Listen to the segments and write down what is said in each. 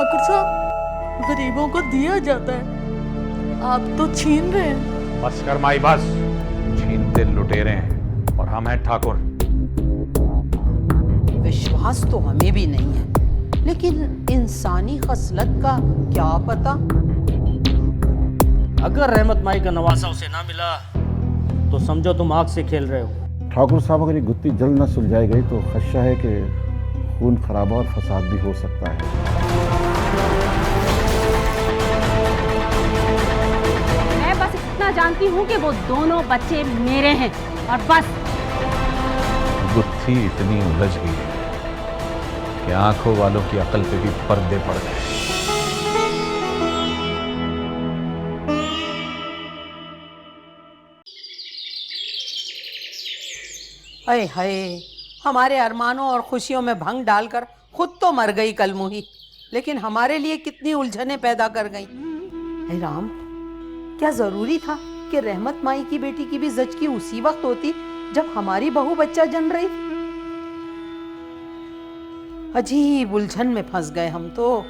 ठाकुर साहब, गरीबों को दिया जाता है, आप तो छीन रहे हैं। बस कर माई बस, छीनते लुटेरे हैं और हम हैं ठाकुर। विश्वास तो हमें भी नहीं है, लेकिन इंसानी खसलत का क्या पता। अगर रहमत माई का नवासा उसे ना मिला तो समझो तुम आग से खेल रहे हो। ठाकुर साहब, अगर ये गुत्थी जल्द न सुलझाई गई तो खदशा है कि खून खराबा और फसाद भी हो सकता है। मैं बस इतना जानती हूँ कि वो दोनों बच्चे मेरे हैं और बस। गुत्थी इतनी उलझ गई है कि आंखों वालों की अकल पे भी पर्दे पड़ गए। अरे हाय, हमारे अरमानों और खुशियों में भंग डालकर खुद तो मर गई कलमुही, लेकिन हमारे लिए कितनी उलझनें पैदा कर गई। हे राम, क्या जरूरी था कि रहमत माई की बेटी की भी ज़च की उसी वक्त होती जब हमारी बहू बच्चा जन रही। अजीब उलझन में फंस गए हम तो।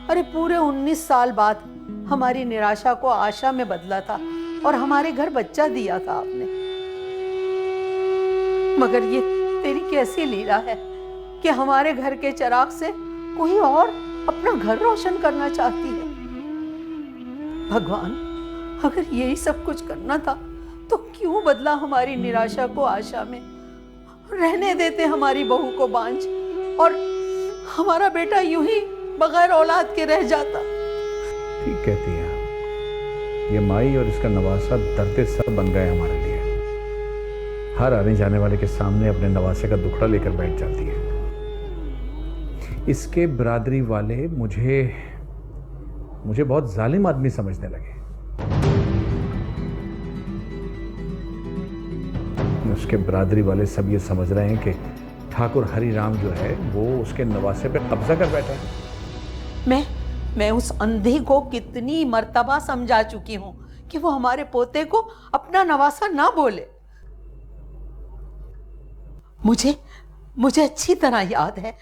अरे पूरे 19 साल बाद हमारी निराशा को आशा में बदला था और हमारे घर बच्चा दिया था आपने। मगर ये तेरी कैसी लीला है कि हमारे घर के चिराग से कोई और अपना घर रोशन करना चाहती है। भगवान, अगर यही सब कुछ करना था तो क्यों बदला हमारी निराशा को आशा में। रहने देते हमारी बहू को बांझ और हमारा बेटा यूं ही बगैर औलाद के रह जाता। ठीक कहती है आप। ये माई और इसका नवासा डरते सर बन गए हमारे लिए। हर आने जाने वाले के सामने अपने नवासे का दुखड़ा लेकर बैठ जाती है। इसके बिरादरी वाले मुझे बहुत जालिम आदमी समझने लगे। उसके बिरादरी वाले सब ये समझ रहे हैं कि ठाकुर हरि राम जो है वो उसके नवासे पे कब्जा कर बैठा है। मैं उस अंधे को कितनी मर्तबा समझा चुकी हूं कि वो हमारे पोते को अपना नवासा ना बोले। मुझे अच्छी तरह याद है,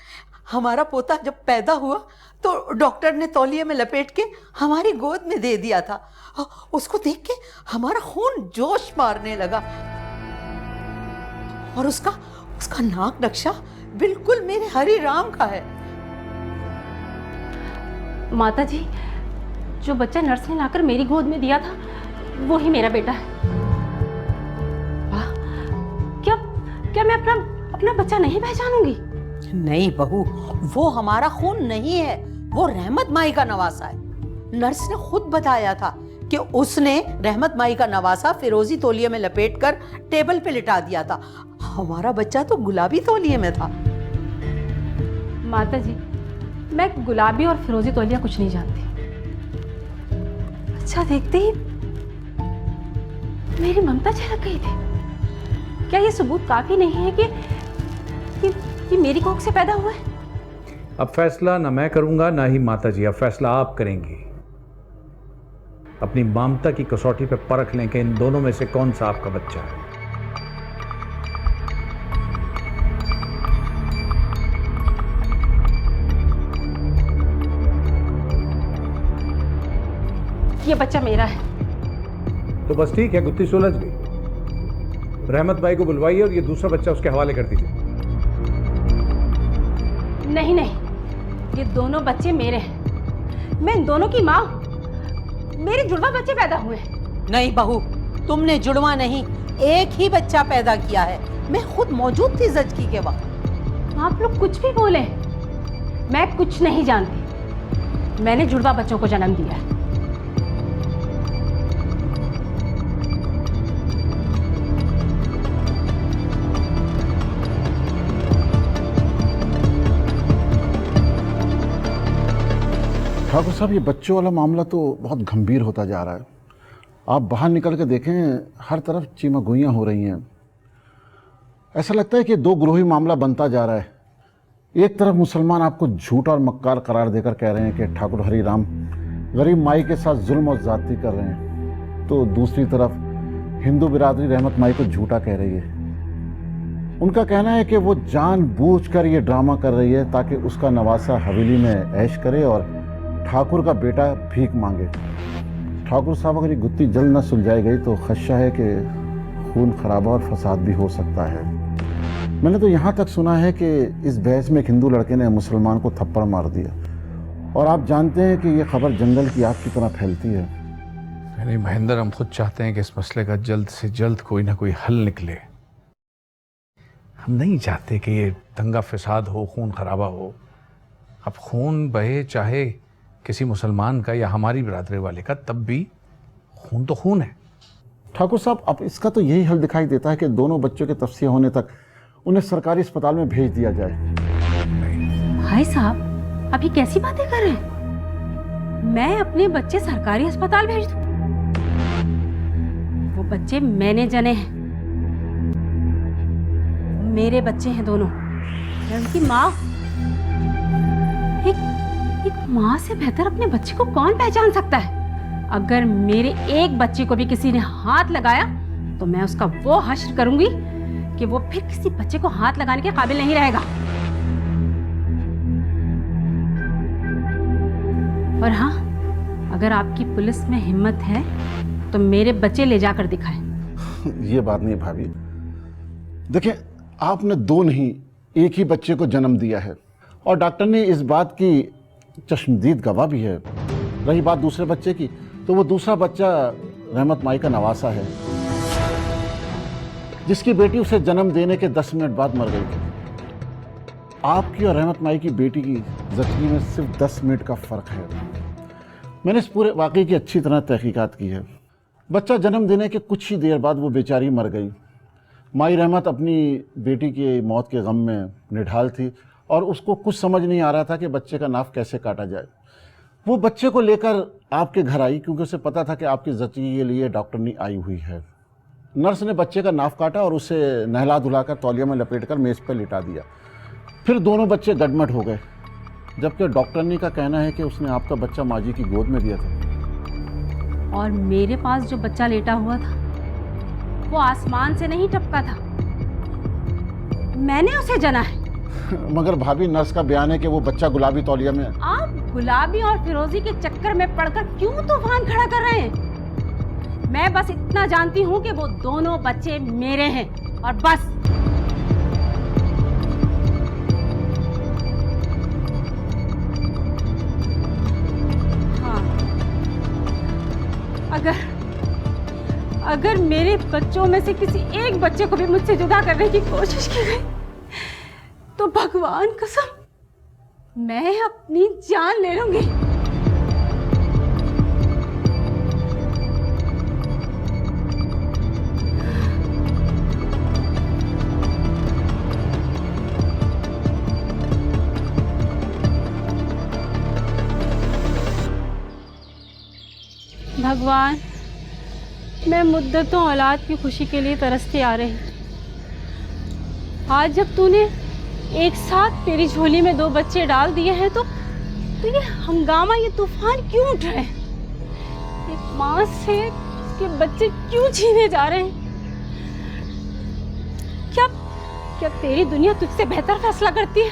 हमारा पोता जब पैदा हुआ तो डॉक्टर ने तौलिए में लपेट के हमारी गोद में दे दिया था। उसको देख के हमारा खून जोश मारने लगा और उसका नाक नक्शा बिल्कुल मेरे हरि राम का है। माता जी, जो बच्चा नर्स ने लाकर मेरी गोद में दिया था वो ही मेरा बेटा है। वाह, क्या मैं अपना बच्चा नहीं पहचानूंगी? नहीं बहू, वो हमारा खून नहीं है, वो रहमत माई का नवासा है। नर्स ने खुद बताया था कि उसने रहमत माई का नवासा फिरोजी तौलिए में लपेटकर टेबल पे लिटा दिया था। हमारा बच्चा तो गुलाबी तौलिए में था। माता जी, मैं गुलाबी और फिरोजी तौलिया कुछ नहीं जानती। अच्छा देखते ही मेरी ममता झलक गई थी। क्या ये सबूत काफी नहीं है कि मेरी कोख से पैदा हुआ है? अब फैसला ना मैं करूंगा ना ही माता जी, अब फैसला आप करेंगी। अपनी ममता की कसौटी पे परख लें कि इन दोनों में से कौन सा आपका बच्चा है। ये बच्चा मेरा है। तो बस ठीक है, गुत्थी सुलझ गई। रहमत भाई को बुलवाइए और ये दूसरा बच्चा उसके हवाले कर दीजिए। नहीं, ये दोनों बच्चे मेरे हैं। मैं इन दोनों की माँ हूं। मेरे जुड़वा बच्चे पैदा हुए हैं। नहीं बहू, तुमने जुड़वा नहीं, एक ही बच्चा पैदा किया है। मैं खुद मौजूद थी ज़चकी के वक्त। आप लोग कुछ भी बोले, मैं कुछ नहीं जानती। मैंने जुड़वा बच्चों को जन्म दिया है। ठाकुर साहब, ये बच्चों वाला मामला तो बहुत गंभीर होता जा रहा है। आप बाहर निकल के देखें, हर तरफ चीमागोइयाँ हो रही हैं। ऐसा लगता है कि दो ग्रोही मामला बनता जा रहा है। एक तरफ मुसलमान आपको झूठा और मक्कार करार देकर कह रहे हैं कि ठाकुर हरि राम गरीब माई के साथ जुल्म और ज़्यादती कर रहे हैं, तो दूसरी तरफ हिंदू बिरादरी रहमत माई को झूठा कह रही है। उनका कहना है कि वो जानबूझकर ये ड्रामा कर रही है ताकि उसका नवासा हवेली में ऐश करे और ठाकुर का बेटा भीख मांगे। ठाकुर साहब, अगर ये गुत्थी जल्द न सुलझाई गई तो खदशा है कि खून खराबा और फसाद भी हो सकता है। मैंने तो यहाँ तक सुना है कि इस बहस में एक हिंदू लड़के ने मुसलमान को थप्पड़ मार दिया, और आप जानते हैं कि ये खबर जंगल की आग की तरह फैलती है। नहीं महेंद्र, हम खुद चाहते हैं कि इस मसले का जल्द से जल्द कोई ना कोई हल निकले। हम नहीं चाहते कि ये दंगा फसाद हो, खून खराबा हो। अब खून बहे चाहे किसी मुसलमान का या हमारी बिरादरी वाले का, तब भी खून तो खून है। ठाकुर साहब, अब इसका तो यही हल दिखाई देता है कि दोनों बच्चों के तफ्सिया होने तक उन्हें सरकारी अस्पताल में भेज दिया जाए। भाई साहब, अभी कैसी बातें कर रहे हैं? मैं अपने बच्चे सरकारी अस्पताल भेज दूं? वो बच्चे मैंने जने हैं, मेरे बच्चे हैं दोनों। मैं उनकी माँ। एक माँ से बेहतर अपने बच्चे को कौन पहचान सकता है? अगर मेरे एक बच्चे को भी किसी ने हाथ लगाया तो मैं उसका वो हश्र करूंगी कि वो फिर किसी बच्चे को हाथ लगाने के काबिल नहीं रहेगा। और हाँ, अगर आपकी पुलिस में हिम्मत है तो मेरे बच्चे ले जाकर दिखाएं। ये बात नहीं भाभी। देखिए, आपने दो नहीं एक ही बच्चे को जन्म दिया है, और डॉक्टर ने इस बात की चश्मदीद गवाह भी है। रही बात दूसरे बच्चे की, तो वो दूसरा बच्चा रहमत माई का नवासा है, जिसकी बेटी उसे जन्म देने के 10 मिनट बाद मर गई थी। आपकी और रहमत माई की बेटी की ज़िंदगी में सिर्फ 10 मिनट का फ़र्क है। मैंने इस पूरे वाक़े की अच्छी तरह तहकीकात की है। बच्चा जन्म देने के कुछ ही देर बाद वो बेचारी मर गई। माई रहमत अपनी बेटी की मौत के गम में निढाल थी, और उसको कुछ समझ नहीं आ रहा था कि बच्चे का नाक कैसे काटा जाए। वो बच्चे को लेकर आपके घर आई, क्योंकि उसे पता था कि आपकी ज़िंदगी के लिए डॉक्टरनी आई हुई है। नर्स ने बच्चे का नाक काटा और उसे नहला धुलाकर तौलिया में लपेटकर मेज़ पर लिटा दिया। फिर दोनों बच्चे गडमट हो गए, जबकि डॉक्टरनी का कहना है कि उसने आपका बच्चा माँ जी की गोद में दिया था। और मेरे पास जो बच्चा लेटा हुआ था वो आसमान से नहीं टपका था, मैंने उसे जना है। मगर भाभी, नर्स का बयान है कि वो बच्चा गुलाबी तौलिया में। आप गुलाबी और फिरोजी के चक्कर में पड़कर क्यों तूफान खड़ा कर रहे हैं? मैं बस इतना जानती हूँ कि वो दोनों बच्चे मेरे हैं, और बस। हाँ, अगर मेरे बच्चों में से किसी एक बच्चे को भी मुझसे जुदा करने की कोशिश की गई तो भगवान कसम मैं अपनी जान ले लूंगी। भगवान, मैं मुद्दतों औलाद की खुशी के लिए तरसती आ रही। आज जब तूने एक साथ तेरी झोली में 2 बच्चे डाल दिए हैं तो ये हंगामा, ये तूफान क्यों उठ रहे हैं? एक माँ से उसके बच्चे क्यों छीने जा रहे हैं? क्या तेरी दुनिया तुझसे बेहतर फैसला करती है?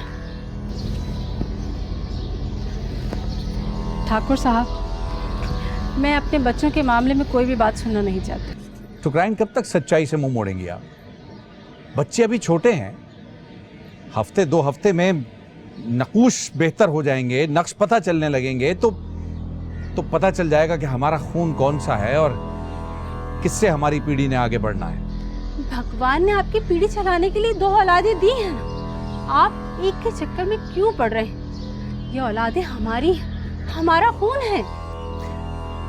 ठाकुर साहब, मैं अपने बच्चों के मामले में कोई भी बात सुनना नहीं चाहती। ठुकराइन, कब तक सच्चाई से मुंह मोड़ेंगी आप? बच्चे अभी छोटे हैं, हफ्ते 2 हफ्ते में नकूश बेहतर हो जाएंगे, नक्श पता चलने लगेंगे, तो पता चल जाएगा कि हमारा खून कौन सा है और किससे हमारी पीढ़ी ने आगे बढ़ना है। भगवान ने आपकी पीढ़ी चलाने के लिए 2 औलादें दी हैं ना, आप एक के चक्कर में क्यों पड़ रहे हैं? ये औलादें हमारी, हमारा खून है।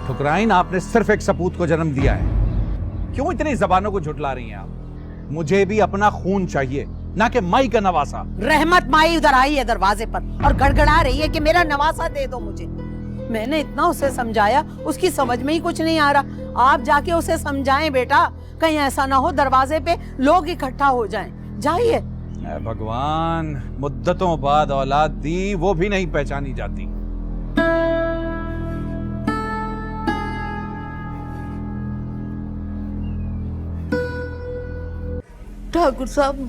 ठुकराइन, आपने सिर्फ एक सपूत को जन्म दिया है, क्यों इतनी जबानों को झुठला रही हैं आप? मुझे भी अपना खून चाहिए, ना कि माई का नवासा। रहमत माई उधर आई है दरवाजे पर और गड़गड़ा रही है कि मेरा नवासा दे दो मुझे। मैंने इतना उसे समझाया, उसकी समझ में ही कुछ नहीं आ रहा। आप जाके उसे समझाएं बेटा, कहीं ऐसा ना हो दरवाजे पे लोग इकट्ठा हो जाएं। जाइए। भगवान, मुद्दतों बाद औलाद दी, वो भी नहीं पहचानी जाती। ठाकुर साहब,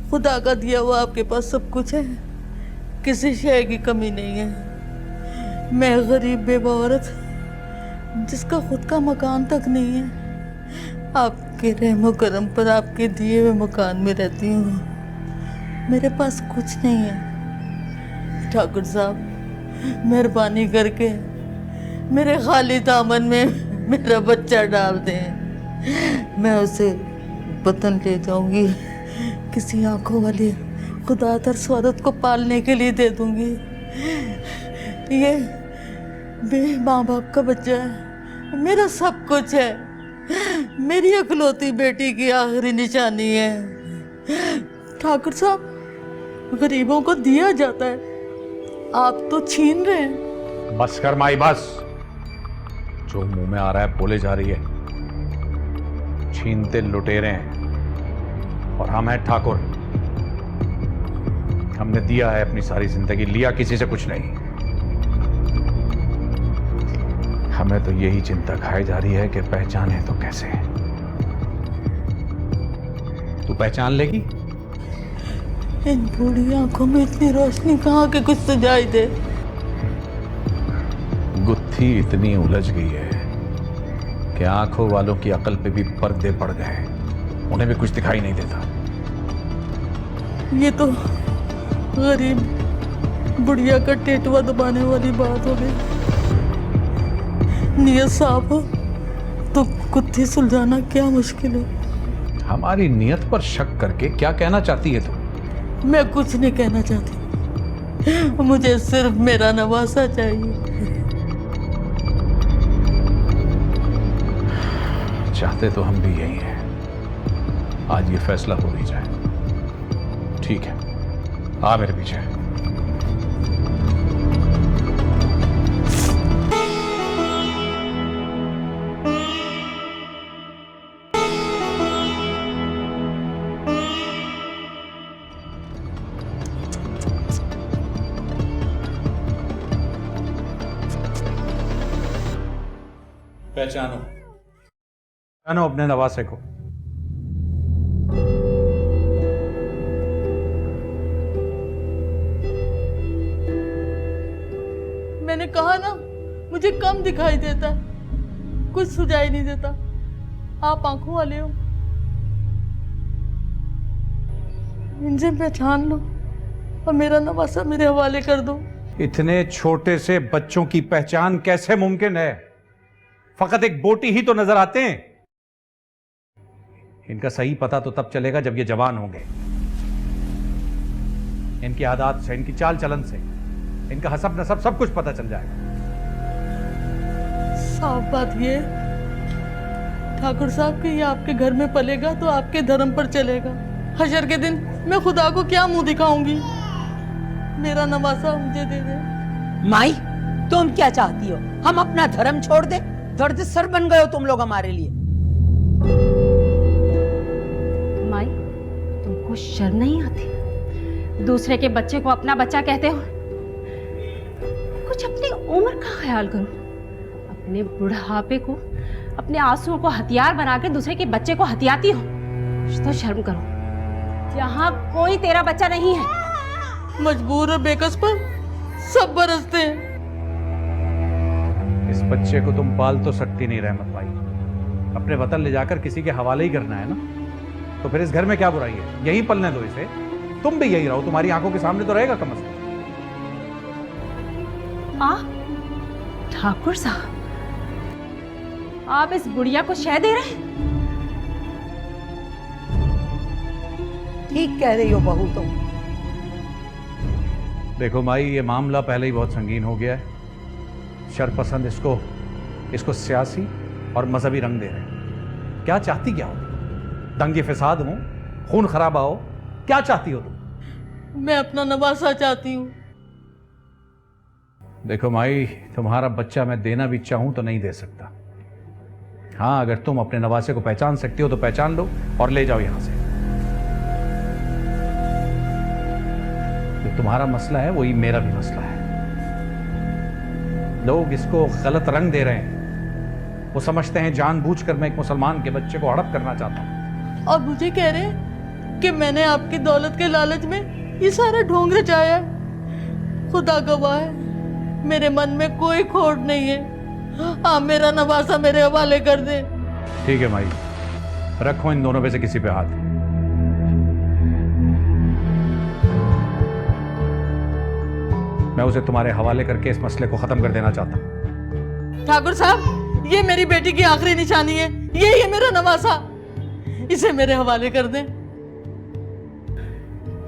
खुदा का दिया हुआ आपके पास सब कुछ है, किसी शय की कमी नहीं है। मैं गरीब बेवा औरत जिसका खुद का मकान तक नहीं है, आपके रहमो करम पर आपके दिए हुए मकान में रहती हूँ। मेरे पास कुछ नहीं है। ठाकुर साहब, मेहरबानी करके मेरे खाली दामन में मेरा बच्चा डाल दें। मैं उसे वतन ले जाऊंगी, किसी आंखों वाली खुदा तरस औरत को पालने के लिए दे दूंगी। ये मेरे माँ बाप का बच्चा है, मेरा सब कुछ है, मेरी इकलौती बेटी की आखिरी निशानी है। ठाकुर साहब, गरीबों को दिया जाता है, आप तो छीन रहे हैं। बस कर माई, बस। जो मुंह में आ रहा है बोले जा रही है। छीनते लुटेरे हैं और हम हैं ठाकुर। हमने दिया है अपनी सारी जिंदगी, लिया किसी से कुछ नहीं। हमें तो यही चिंता खाई जा रही है कि पहचाने तो कैसे। तू पहचान लेगी? इन बूढ़ी आंखों में इतनी रोशनी कहाँ के कुछ सुझाई दे। गुत्थी इतनी उलझ गई है कि आंखों वालों की अकल पे भी पर्दे पड़ गए, उन्हें भी कुछ दिखाई नहीं देता। ये तो गरीब बुढ़िया का टेटुआ दबाने वाली बात हो गई। नियत साफ हो तो गुत्थी सुलझाना क्या मुश्किल है। हमारी नियत पर शक करके क्या कहना चाहती है तू? मैं कुछ नहीं कहना चाहती, मुझे सिर्फ मेरा नवासा चाहिए। चाहते तो हम भी यही हैं। आज ये फैसला हो ही जाए। ठीक है, आ मेरे पीछे। पहचानो अपने नवासे को। मैंने कहा ना, मुझे कम दिखाई देता है, कुछ सुझाई नहीं देता। आप आंखों वाले हो, इनसे पहचान लो और मेरा नवासा मेरे हवाले कर दो। इतने छोटे से बच्चों की पहचान कैसे मुमकिन है? फकत एक बोटी ही तो नजर आते हैं। इनका सही पता तो तब चलेगा जब ये जवान होंगे। इनकी आदत से, इनकी चाल चलन से, इनका हसब नसब सब कुछ पता चल जाएगा। साफ बात ये ठाकुर साहब कि ये आपके घर में पलेगा तो आपके धर्म पर चलेगा। हशर के दिन मैं खुदा को क्या मुंह दिखाऊंगी। मेरा नवासा मुझे दे दे। माई, तुम क्या चाहती हो? हम अपना धर्म छोड़ दे? दर्द सर बन गए हो तुम लोग हमारे लिए। माई, तुमको शर्म नहीं आती? दूसरे के बच्चे को अपना बच्चा कहते हो? कुछ अपनी उम्र का ख्याल करो। अपने बुढ़ापे को, अपने आंसुओं को हथियार बना के दूसरे के बच्चे को हथियाती हो। कुछ तो शर्म करो। यहाँ कोई तेरा बच्चा नहीं है। मजबूर और बेकस पर सब बरसते हैं। इस बच्चे को तुम पाल तो सकती नहीं रहमत भाई। अपने वतन ले जाकर किसी के हवाले ही करना है ना, तो फिर इस घर में क्या बुराई है? यहीं पलने दो इसे। तुम भी यही रहो, तुम्हारी आंखों के सामने तो रहेगा कम से कम। ठाकुर साहब, आप इस बुढ़िया को शह दे रहे हैं? ठीक कह रही हो बहू तुम। देखो माई, ये मामला पहले ही बहुत संगीन हो गया है। शरपसंद इसको सियासी और मजहबी रंग दे रहे हैं। क्या चाहती क्या हो? दंगे फसाद हो, खून खराबा हो, क्या चाहती हो तुम? मैं अपना नवासा चाहती हूँ। देखो माई, तुम्हारा बच्चा मैं देना भी चाहूं तो नहीं दे सकता। हाँ, अगर तुम अपने नवासे को पहचान सकती हो तो पहचान लो और ले जाओ यहां से। जो तुम्हारा मसला है वही मेरा भी मसला है। लोग इसको गलत रंग दे रहे हैं। वो समझते हैं जानबूझकर मैं एक मुसलमान के बच्चे को हड़प करना चाहता हूं। और मुझे कह रहे हैं कि मैंने आपकी दौलत के लालच में ये सारा ढोंग रचाया है। खुदा गवाह है, मेरे मन में कोई खोट नहीं है। आप मेरा नवासा मेरे हवाले कर दे। ठीक है माई, रखो इन दोनों में से किसी पे हाथ। मैं उसे तुम्हारे हवाले करके इस मसले को खत्म कर देना चाहता हूं। ठाकुर साहब, ये मेरी बेटी की आखिरी निशानी है, यही है मेरा नवासा, इसे मेरे हवाले कर दें।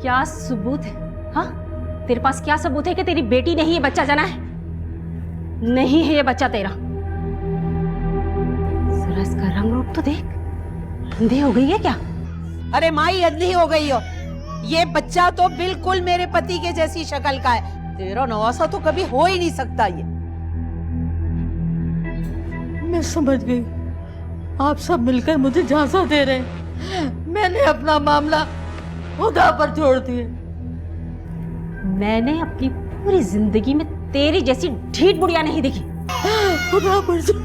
क्या सबूत है? हाँ, तेरे पास क्या सबूत है कि तेरी बेटी ने ही ये बच्चा जना है? नहीं है ये बच्चा तेरा। जरा इसका रंग रूप तो देख, अंधी हो गई है क्या? अरे माई, अंधी हो गई हो? ये बच्चा तो बिल्कुल मेरे पति के जैसी शक्ल का है। तेरा नवासा तो कभी हो ही नहीं सकता। ये मैं समझ गई, आप सब मिलकर मुझे झांसा दे रहे हैं। मैंने अपना मामला खुदा पर छोड़ दिया। मैंने अपनी पूरी जिंदगी में तेरी जैसी ढीठ बुढ़िया नहीं देखी। खुदा पर छोड़।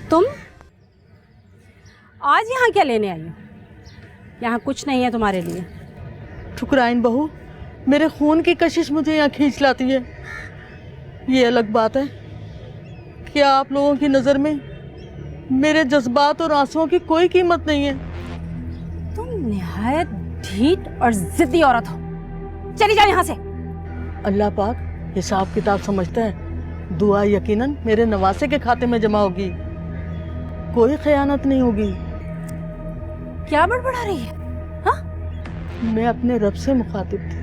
तुम आज यहाँ क्या लेने आई हो? यहाँ कुछ नहीं है तुम्हारे लिए। ठुकराइन बहू, मेरे खून की कशिश मुझे यहाँ खींच लाती है। ये अलग बात है, क्या आप लोगों की नज़र में मेरे जज्बात और आंसुओं की कोई कीमत नहीं है? तुम निहायत ढीठ और जिद्दी औरत हो। चली जाओ यहाँ से। अल्लाह पाक हिसाब किताब समझता है। दुआ यकीनन मेरे नवासे के खाते में जमा होगी, कोई खयानत नहीं होगी। क्या बड़बड़ा रही है? हाँ? मैं अपने रब से मुखातिब थी।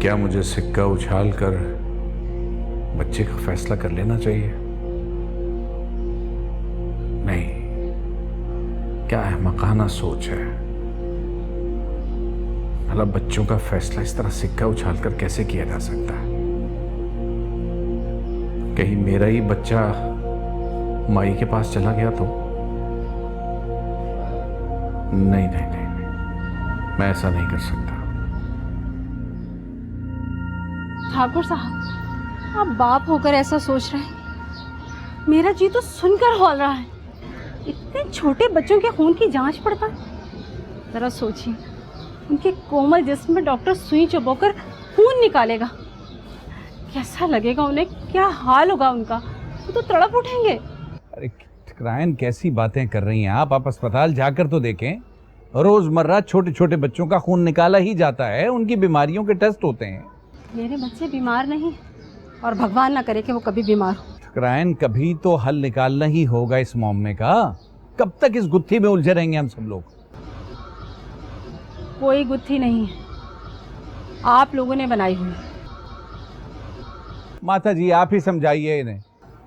क्या मुझे सिक्का उछाल कर बच्चे का फैसला कर लेना चाहिए? नहीं, क्या अहमकाना सोच है। भला बच्चों का फैसला इस तरह सिक्का उछाल कर कैसे किया जा सकता है? कहीं मेरा ही बच्चा माई के पास चला गया तो? नहीं नहीं नहीं, नहीं। मैं ऐसा नहीं कर सकता। ठाकुर साहब, आप बाप होकर ऐसा सोच रहे हैं? मेरा जी तो सुनकर हौल रहा है। इतने छोटे बच्चों के खून की जांच पड़ताल। जरा सोचिए, उनके कोमल जिस्म में डॉक्टर सुई चुभोकर खून निकालेगा, कैसा लगेगा उन्हें? क्या हाल होगा उनका? वो तो तड़प उठेंगे। अरे ठकरायन, कैसी बातें कर रही हैं आप अस्पताल जाकर तो देखें। रोजमर्रा छोटे छोटे बच्चों का खून निकाला ही जाता है, उनकी बीमारियों के टेस्ट होते हैं। मेरे बच्चे बीमार नहीं, और भगवान ना करे कि वो कभी बीमार हो। ठकरायन, कभी तो हल निकालना ही होगा इस मामले का। कब तक इस गुत्थी में उलझे रहेंगे हम सब लोग? कोई गुत्थी नहीं है, आप लोगों ने बनाई हुई। माता जी, आप ही समझाइए इन्हें।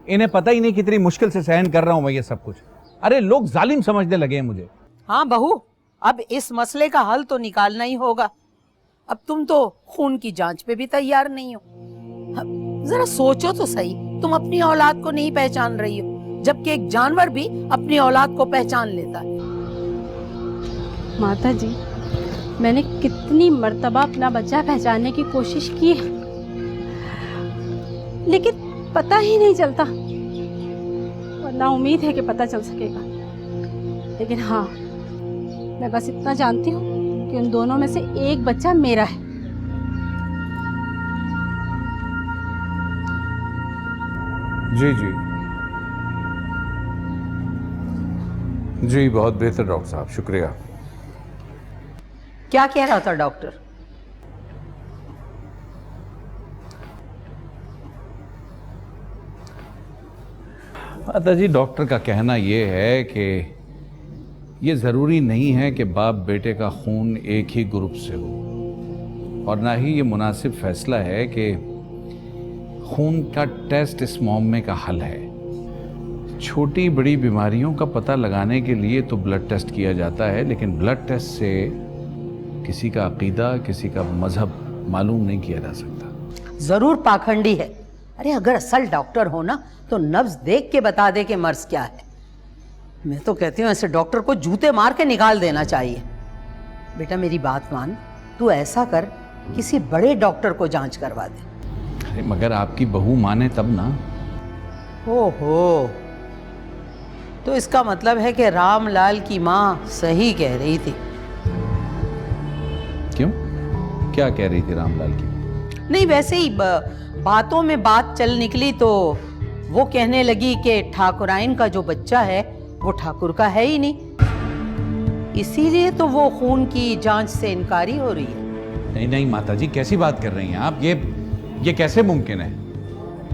इन्हें पता ही नहीं कितनी मुश्किल से सहन कर रहा हूं मैं ये सब कुछ। अरे लोग जालिम समझने लगे हैं मुझे। हाँ बहू, अब इस मसले का हल तो निकालना ही होगा। अब तुम तो खून की जांच पे भी तैयार नहीं हो। जरा सोचो तो सही, तुम अपनी औलाद को नहीं पहचान रही हो, जबकि एक जानवर भी अपनी औलाद को पहचान लेता है। माता जी, मैंने कितनी मर्तबा अपना बच्चा पहचानने की कोशिश की है, लेकिन पता ही नहीं चलता। और ना उम्मीद है कि पता चल सकेगा। लेकिन हाँ, मैं बस इतना जानती हूँ कि उन दोनों में से एक बच्चा मेरा है। जी जी जी, बहुत बेहतर डॉक्टर साहब, शुक्रिया। क्या कह रहा था डॉक्टर? माता जी, डॉक्टर का कहना यह है कि ये ज़रूरी नहीं है कि बाप बेटे का खून एक ही ग्रुप से हो, और ना ही ये मुनासिब फैसला है कि खून का टेस्ट इस मामले का हल है। छोटी बड़ी बीमारियों का पता लगाने के लिए तो ब्लड टेस्ट किया जाता है, लेकिन ब्लड टेस्ट से किसी का अकीदा, किसी का मजहब मालूम नहीं किया जा सकता। जरूर पाखंडी है। अरे अगर असल डॉक्टर हो ना, तो नब्ज देख के बता दे कि मर्ज क्या है। मैं तो कहती हूँ ऐसे डॉक्टर को जूते मार के निकाल देना चाहिए। बेटा मेरी बात मान, तू ऐसा कर, किसी बड़े डॉक्टर को जांच करवा दे। अरे मगर आपकी बहू माने तब ना। ओहो, तो इसका मतलब है कि रामलाल की माँ सही कह रही थी। क्यों, क्या कह रही थी रामलाल की? नहीं, वैसे ही बातों में बात चल निकली तो वो कहने लगी कि ठाकुराइन का जो बच्चा है वो ठाकुर का है ही नहीं, इसीलिए तो वो खून की जांच से इनकारी हो रही है। नहीं नहीं माताजी, कैसी बात कर रही हैं आप? ये कैसे मुमकिन है?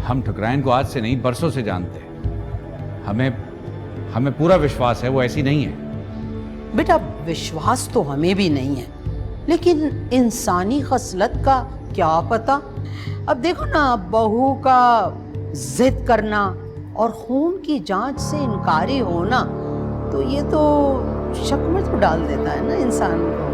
हम ठुकराइन को आज से नहीं बरसों से जानते हैं। हमें पूरा विश्वास है वो ऐसी नहीं है। बेटा विश्वास तो हमें भी नहीं है, लेकिन इंसानी खसलत का क्या पता। अब देखो ना, बहू का जिद करना और खून की जांच से इनकारी होना, तो ये तो शक में तो डाल देता है ना इंसान को।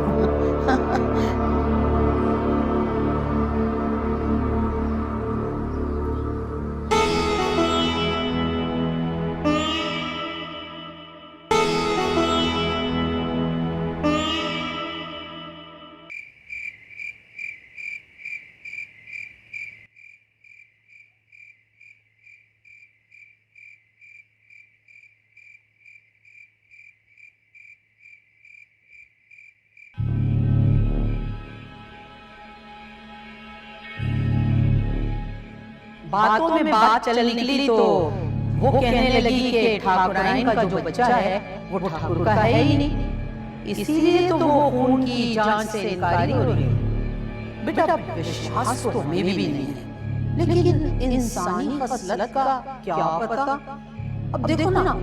बातों में बात चल निकली तो वो कहने लगी कि ठाकुराइन का जो बच्चा है वो ठाकुर का है ही नहीं, इसीलिए तो वो खून की जांच से इनकारी हो रही है। बेटा विश्वास तो हमें भी नहीं है, लेकिन इंसानी खसलत का क्या पता। अब देखो ना,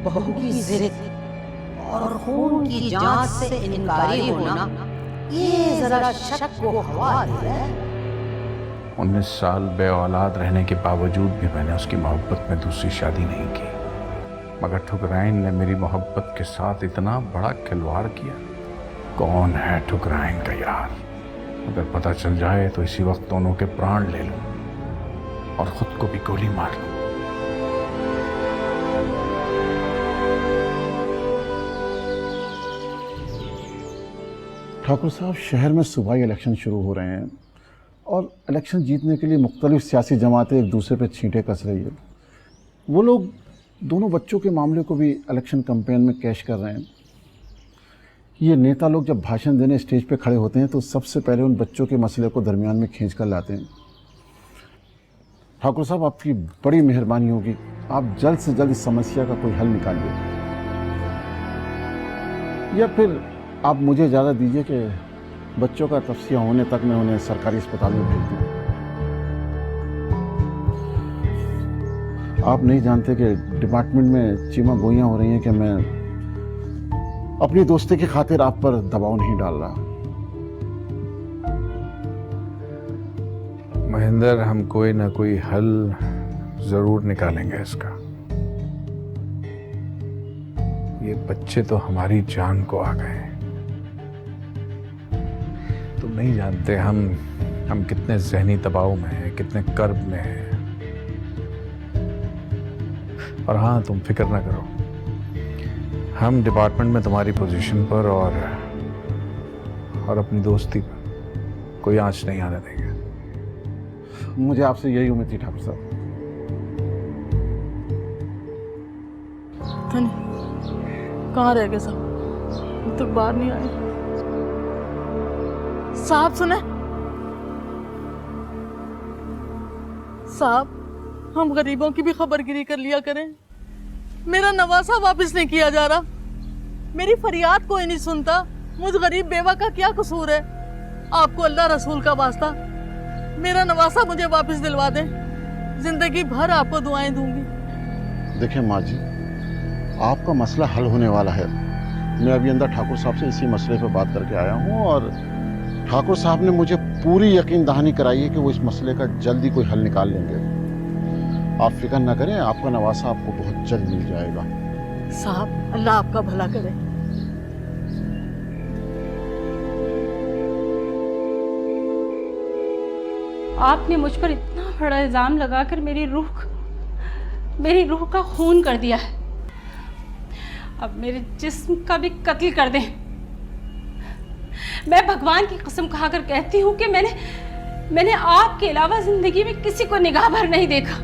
बहू की जिद और खून की जांच से इनकारी होना, ये जरा शक को हवा दे रहा है। 19 साल बे औलाद रहने के बावजूद भी मैंने उसकी मोहब्बत में दूसरी शादी नहीं की, मगर ठुकराइन ने मेरी मोहब्बत के साथ इतना बड़ा खिलवाड़ किया। कौन है ठुकराइन का यार? अगर पता चल जाए तो इसी वक्त दोनों के प्राण ले लूं और खुद को भी गोली मार लूं। ठाकुर साहब, शहर में सूबाई इलेक्शन शुरू हो रहे हैं और इलेक्शन जीतने के लिए मुख्तलिफ सियासी जमातें एक दूसरे पर छींटे कस रही है। वो लोग दोनों बच्चों के मामले को भी इलेक्शन कैंपेन में कैश कर रहे हैं। ये नेता लोग जब भाषण देने स्टेज पे खड़े होते हैं तो सबसे पहले उन बच्चों के मसले को दरमियान में खींच कर लाते हैं। ठाकुर साहब, आपकी बड़ी मेहरबानी होगी, आप जल्द से जल्द इस समस्या का कोई हल निकालिए, या फिर आप मुझे इजाज़त दीजिए कि बच्चों का तफ्सिया होने तक मैं उन्हें सरकारी अस्पताल में भेज दूँ। आप नहीं जानते कि डिपार्टमेंट में चीमा गोइयाँ हो रही हैं कि मैं अपनी दोस्ती की खातिर आप पर दबाव नहीं डाल रहा। महेंद्र, हम कोई ना कोई हल जरूर निकालेंगे इसका। ये बच्चे तो हमारी जान को आ गए। तुम नहीं जानते हम कितने जहनी दबाव में हैं, कितने कर्ब में हैं। और हाँ, तुम फिक्र ना करो, हम डिपार्टमेंट में तुम्हारी पोजीशन पर और अपनी दोस्ती पर कोई आंच नहीं आने देंगे। मुझे आपसे यही उम्मीद थी ठाकुर साहब। कहाँ रह गए सब? अब तक बाहर नहीं आए। साहब सुने साहब, हम गरीबों की भी खबरगिरी कर लिया करें। मेरा नवासा वापस नहीं किया जा रहा, मेरी फरियाद कोई नहीं सुनता। मुझ गरीब बेवा का क्या कसूर है? आपको अल्लाह रसूल का वास्ता मेरा नवासा मुझे वापस दिलवा दें, जिंदगी भर आपको दुआएं दूंगी। देखिए माँ जी, आपका मसला हल होने वाला है। मैं अभी अंदर ठाकुर साहब से इसी मसले पर बात करके आया हूँ और ठाकुर साहब ने मुझे पूरी यकीन दहानी कराई है कि वो इस मसले का जल्दी कोई हल निकाल लेंगे। आप फिक्र ना करें, आपका नवासा आपको बहुत जल्द मिल जाएगा। साहब, अल्लाह आपका भला करे। आपने मुझ पर इतना बड़ा इल्ज़ाम लगाकर मेरी रूह का खून कर दिया है। अब मेरे जिस्म का भी कत्ल कर दें। मैं भगवान की कसम खाकर कहती हूँ कि मैंने आपके अलावा जिंदगी में किसी को निगाह भर नहीं देखा।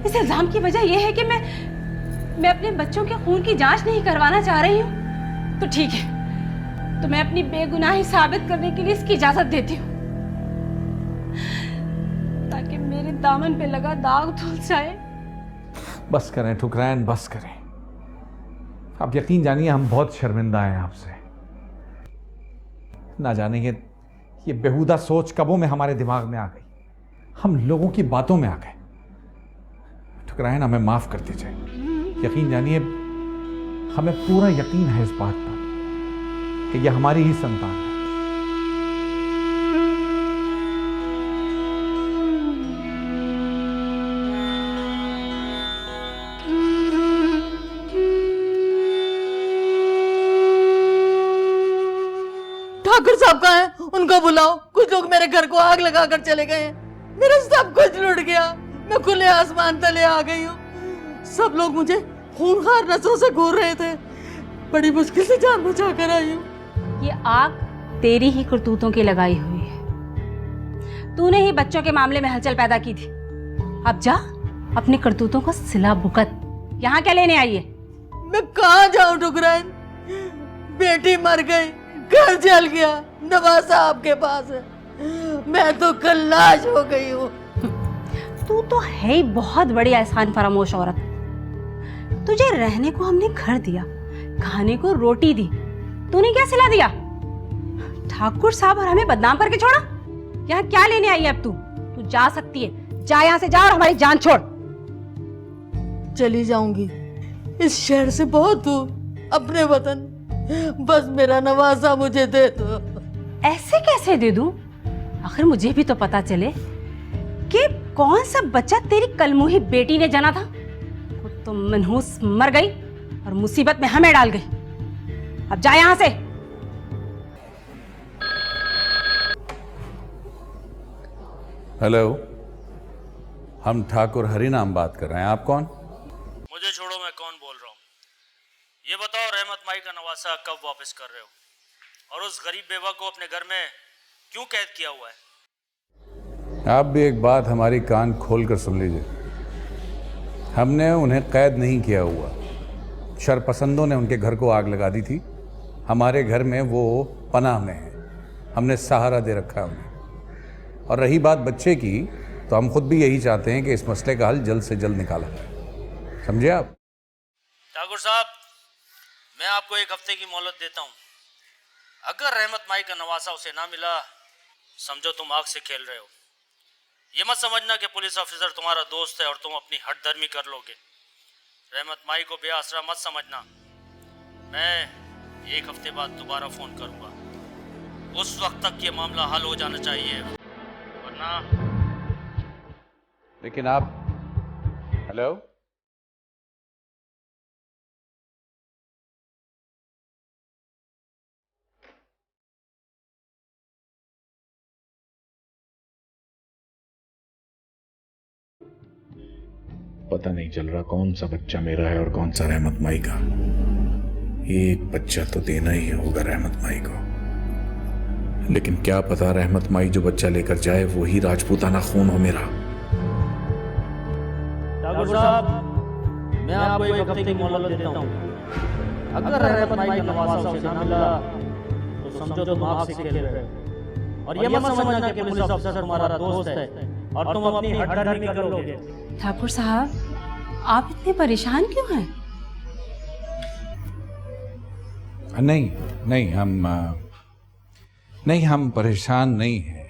इस इल्जाम की वजह यह है कि मैं अपने बच्चों के खून की जांच नहीं करवाना चाह रही हूँ। तो ठीक है, तो मैं अपनी बेगुनाही साबित करने के लिए इसकी इजाजत देती हूँ, ताकि मेरे दामन पे लगा दाग धुल जाए। बस करें ठुकराइन, बस करें। आप यकीन जानिए हम बहुत शर्मिंदा हैं आपसे। ना जाने ये बेहुदा सोच कबों में हमारे दिमाग में आ गई, हम लोगों की बातों में आ गए। ठुकराइन, हमें माफ कर दीजिए। यकीन जानिए हमें पूरा यकीन है इस बात पर कि यह हमारी ही संतान है। ठाकुर साहब कहाँ हैं? उनको बुलाओ। कुछ लोग मेरे घर को आग लगाकर चले गए हैं। मेरा सब कुछ लुट गया। मैं खुले आसमान तले आ गई हूँ। सब लोग मुझे खूंखार नसों से घूर रहे थे। बड़ी मुश्किल से जान बचा कर आई हूँ। ये आग तेरी ही करतूतों की लगाई हुई है। तूने ही बच्चों के मामले में हलचल पैदा की थी। अब जा अपने करतूतों को सिला भुगत। यहाँ क्या लेने आई है? मैं कहाँ जाऊँ ठुकराइन? बेटी मर गई, घर जल गया, नवासा आपके पास है। मैं तो कल लाश हो गई हूँ। तू तो है ही बहुत बड़ी एहसान फरामोश औरत। तुझे रहने को हमने घर दिया, खाने को रोटी दी, तूने क्या सिला दिया? ठाकुर साहब और हमें बदनाम करके छोड़ा। यहाँ क्या लेने आई है अब तू? तू जा सकती है, जा यहाँ से जा और हमारी जान छोड़। चली जाऊंगी इस शहर से बहुत दूर, अपने वतन। बस मेरा नवासा मुझे दे दो। ऐसे कैसे दे दूं? आखिर मुझे भी तो पता चले कि कौन सा बच्चा तेरी कलमुही बेटी ने जाना था। वो तो मनहूस मर गई और मुसीबत में हमें डाल गई। अब जा यहां से। हेलो, हम ठाकुर हरिनाम बात कर रहे हैं। आप कौन? मुझे छोड़ो, मैं कौन बोल रहा हूँ। ये बताओ, रहमत माई का नवासा कब वापस कर रहे हो? और उस गरीब बेवा को अपने घर में क्यों कैद किया हुआ है? आप भी एक बात हमारी कान खोल कर सुन लीजिए। हमने उन्हें कैद नहीं किया हुआ। शरपसंदों ने उनके घर को आग लगा दी थी। हमारे घर में वो पनाह में है। हमने सहारा दे रखा है उन्हें। और रही बात बच्चे की, तो हम खुद भी यही चाहते हैं कि इस मसले का हल जल्द से जल्द निकाला जाए। समझे आप? ठाकुर साहब, मैं आपको एक हफ्ते की मोहलत देता हूँ। अगर रहमत माई का नवासा उसे ना मिला, समझो तुम आग से खेल रहे हो। ये मत समझना कि पुलिस ऑफिसर तुम्हारा दोस्त है और तुम अपनी हठधर्मी कर लोगे। रहमत माई को बेआसरा मत समझना। मैं एक हफ्ते बाद दोबारा फोन करूंगा। उस वक्त तक ये मामला हल हो जाना चाहिए, वरना। लेकिन आप, हेलो, पता नहीं चल रहा कौन सा बच्चा मेरा है और कौन सा रहमत माई का। एक बच्चा तो देना ही होगा रहमत माई को। लेकिन क्या पता रहमत माई जो बच्चा लेकर जाए वो ही राजपूताना खून हो मेरा। ठाकुर साहब, मैं आपको एक हफ्ते की मोहलत देता हूँ। अगर रहमत माई का नवासा उसे ना मिला, तो समझो तुम आग से खेल रहे हो। और ये मत समझना कि पुलिस ऑफिसर तुम्हारा दोस्त है और तुम अपनी हठधर्मी कर लोगे। ठाकुर साहब, आप इतने परेशान क्यों हैं? नहीं नहीं, हम परेशान नहीं हैं।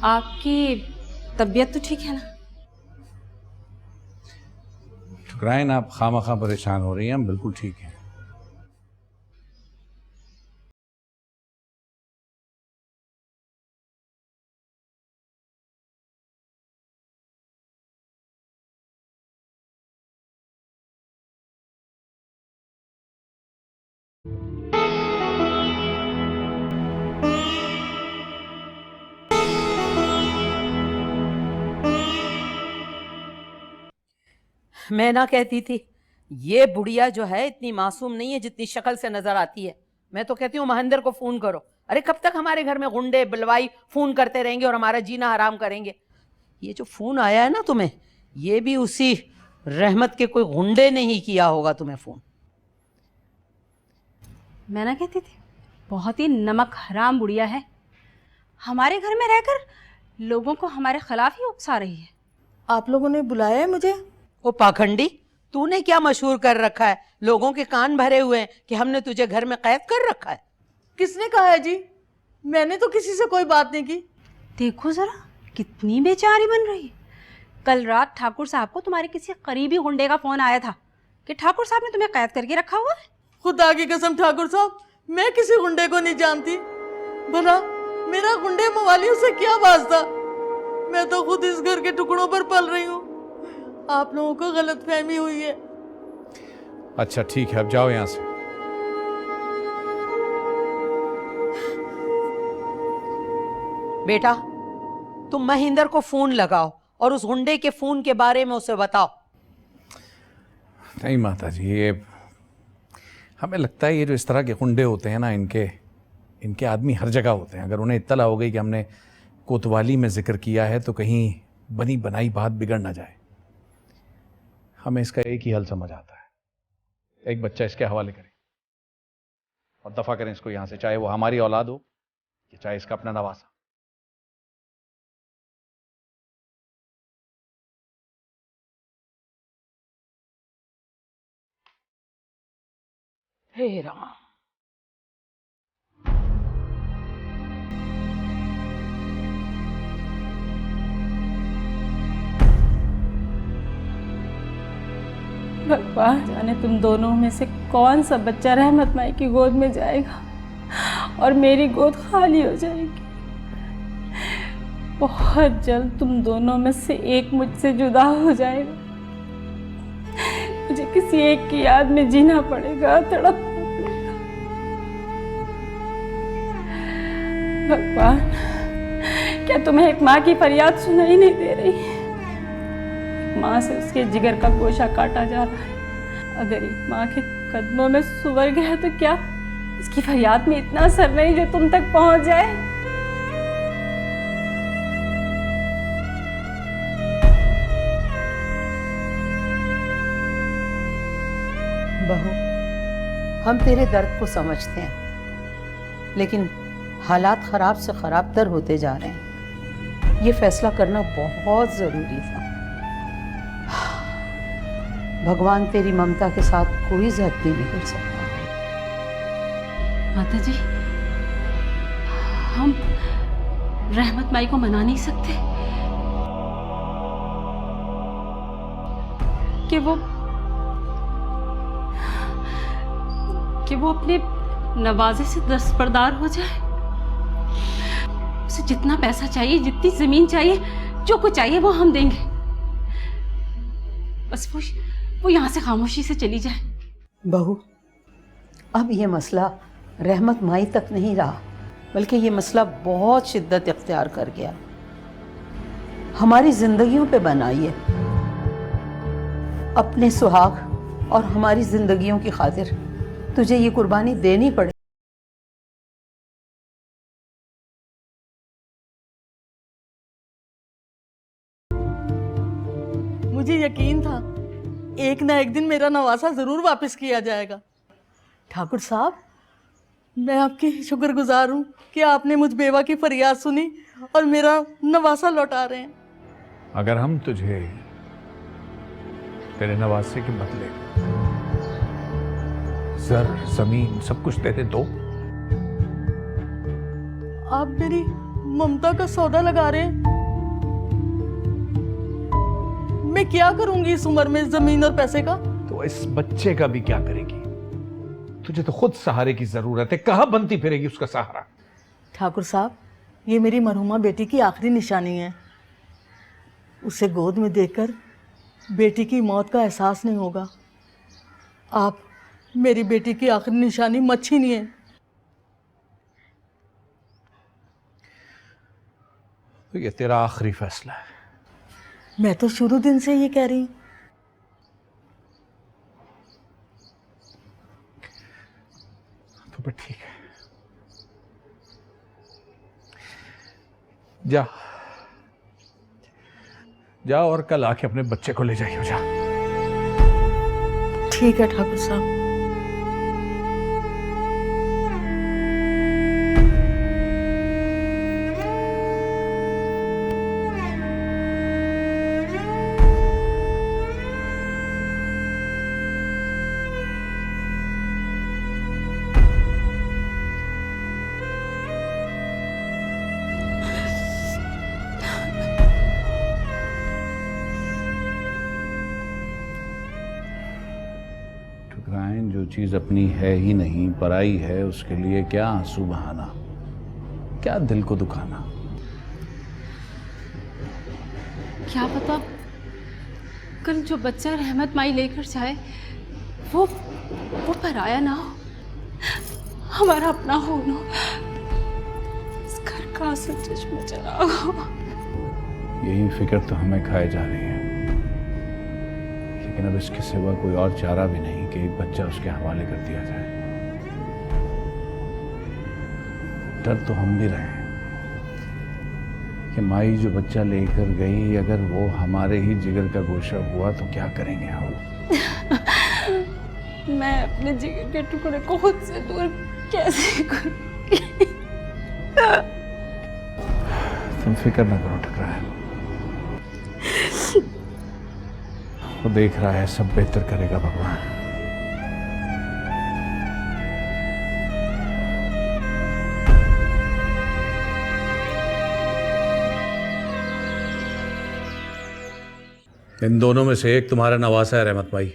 आपकी तबीयत तो ठीक है ना? ठुकराइन, आप खामखा परेशान हो रही हैं। हम बिल्कुल ठीक हैं। मैं ना कहती थी ये बुढ़िया जो है इतनी मासूम नहीं है जितनी शक्ल से नजर आती है। मैं तो कहती हूँ महेंद्र को फोन करो। अरे कब तक हमारे घर में गुंडे बिलवाई फोन करते रहेंगे और हमारा जीना हराम करेंगे। ये जो फोन आया है ना तुम्हें, ये भी उसी रहमत के कोई गुंडे ने ही किया होगा तुम्हें फोन। मैं ना कहती थी बहुत ही नमक हराम बुढ़िया है, हमारे घर में रहकर लोगों को हमारे खिलाफ ही उकसा रही है। आप लोगों ने बुलाया है मुझे? ओ पाखंडी, तूने क्या मशहूर कर रखा है? लोगों के कान भरे हुए हैं कि हमने तुझे घर में कैद कर रखा है। किसने कहा है जी? मैंने तो किसी से कोई बात नहीं की। देखो जरा कितनी बेचारी बन रही है। कल रात ठाकुर साहब को तुम्हारे किसी करीबी गुंडे का फोन आया था कि ठाकुर साहब ने तुम्हें कैद करके रखा हुआ है। खुदा की कसम ठाकुर साहब, मैं किसी गुंडे को नहीं जानती। भला मेरा गुंडे मवालियों से क्या वास्ता? मैं तो खुद इस घर के टुकड़ों पर पल रही हूँ। आप लोगों को गलतफहमी हुई है। अच्छा ठीक है, अब जाओ यहाँ से। बेटा तुम महेंद्र को फोन लगाओ और उस गुंडे के फोन के बारे में उसे बताओ। नहीं माता जी, ये हमें लगता है ये जो इस तरह के गुंडे होते हैं ना, इनके आदमी हर जगह होते हैं। अगर उन्हें इत्तला हो गई कि हमने कोतवाली में जिक्र किया है तो कहीं बनी बनाई बात बिगड़ ना जाए। हमें इसका एक ही हल समझ आता है, एक बच्चा इसके हवाले करें और दफा करें इसको यहाँ से, चाहे वो हमारी औलाद हो या चाहे इसका अपना नवासा। हे राम। भगवान जाने तुम दोनों में से कौन सा बच्चा रहमत माई की गोद में जाएगा और मेरी गोद खाली हो जाएगी। बहुत जल्द तुम दोनों में से एक मुझसे जुदा हो जाएगा। मुझे किसी एक की याद में जीना पड़ेगा, तड़पना पड़ेगा। भगवान, क्या तुम्हें एक माँ की फरियाद सुनाई नहीं दे रही? माँ से उसके जिगर का गोशा काटा जा रहा है। अगर एक माँ के कदमों में स्वर्ग है तो क्या उसकी फरियाद में इतना असर नहीं जो तुम तक पहुंच जाए? बहू, हम तेरे दर्द को समझते हैं, लेकिन हालात खराब से खराब तर होते जा रहे हैं। ये फैसला करना बहुत जरूरी था। भगवान तेरी ममता के साथ कोई ज्यादती नहीं कर सकता। माता जी, हम रहमत माई को मना नहीं सकते कि वो अपने नवाजे से दस्तबरदार हो जाए। उसे जितना पैसा चाहिए, जितनी जमीन चाहिए, जो कुछ चाहिए वो हम देंगे। बस वो यहाँ से खामोशी से चली जाए। बहू, अब ये मसला रहमत माई तक नहीं रहा, बल्कि ये मसला बहुत शिद्दत इख्तियार कर गया, हमारी जिंदगियों पे बनाई है। अपने सुहाग और हमारी जिंदगियों की खातिर तुझे ये कुर्बानी देनी पड़े। मुझे यकीन था एक ना एक दिन मेरा नवासा जरूर वापस किया जाएगा। ठाकुर साहब, मैं आपकी शुक्रगुजार हूँ कि आपने मुझ बेवा की फरियाद सुनी और मेरा नवासा लौटा रहे हैं। अगर हम तुझे तेरे नवासे के बदले जर, जमीन सब कुछ देते तो? आप मेरी ममता का सौदा लगा रहे हैं। मैं क्या करूंगी इस उम्र में जमीन और पैसे का? तो इस बच्चे का भी क्या करेगी? तुझे तो खुद सहारे की जरूरत है, कहां बनती फिरेगी उसका सहारा? ठाकुर साहब, ये मेरी मरहुमा बेटी की आखिरी निशानी है। उसे गोद में देखकर बेटी की मौत का एहसास नहीं होगा। आप मेरी बेटी की आखिरी निशानी मत छीनिए। तो ये तेरा आखिरी फैसला है। मैं तो शुरू दिन से ये कह रही हूँ। तो फिर ठीक है। जा जाओ और कल आके अपने बच्चे को ले जाइए। जा। ठीक है ठाकुर साहब। ठुकराएं, जो चीज़ अपनी है ही नहीं पराई है, उसके लिए क्या आंसू बहाना, क्या दिल को दुखाना। क्या पता कल जो बच्चा रहमत माई लेकर जाए वो पराया ना हो, हमारा अपना हो ना। इस घर का असल चश्मा चला हो। यही फिक्र तो हमें खाए जा रही है, लेकिन अब इसके सिवा कोई और चारा भी नहीं कि एक बच्चा उसके हवाले कर दिया जाए। डर तो हम भी रहे हैं कि माई जो बच्चा लेकर गई, अगर वो हमारे ही जिगर का गोशा हुआ तो क्या करेंगे हम। मैं अपने जिगर के टुकड़े को खुद से दूर कैसे करूं? तुम फिक्र ना करो ठुकराए, वो देख रहा है, सब बेहतर करेगा भगवान। इन दोनों में से एक तुम्हारा नवासा है रहमत भाई।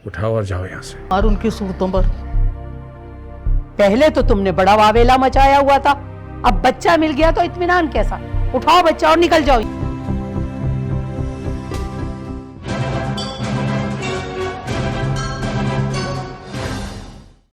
उठाओ और जाओ यहां से। और उनकी सूरतों पर पहले तो तुमने बड़ा वावेला मचाया हुआ था, अब बच्चा मिल गया तो इत्मीनान कैसा। उठाओ बच्चा और निकल जाओ।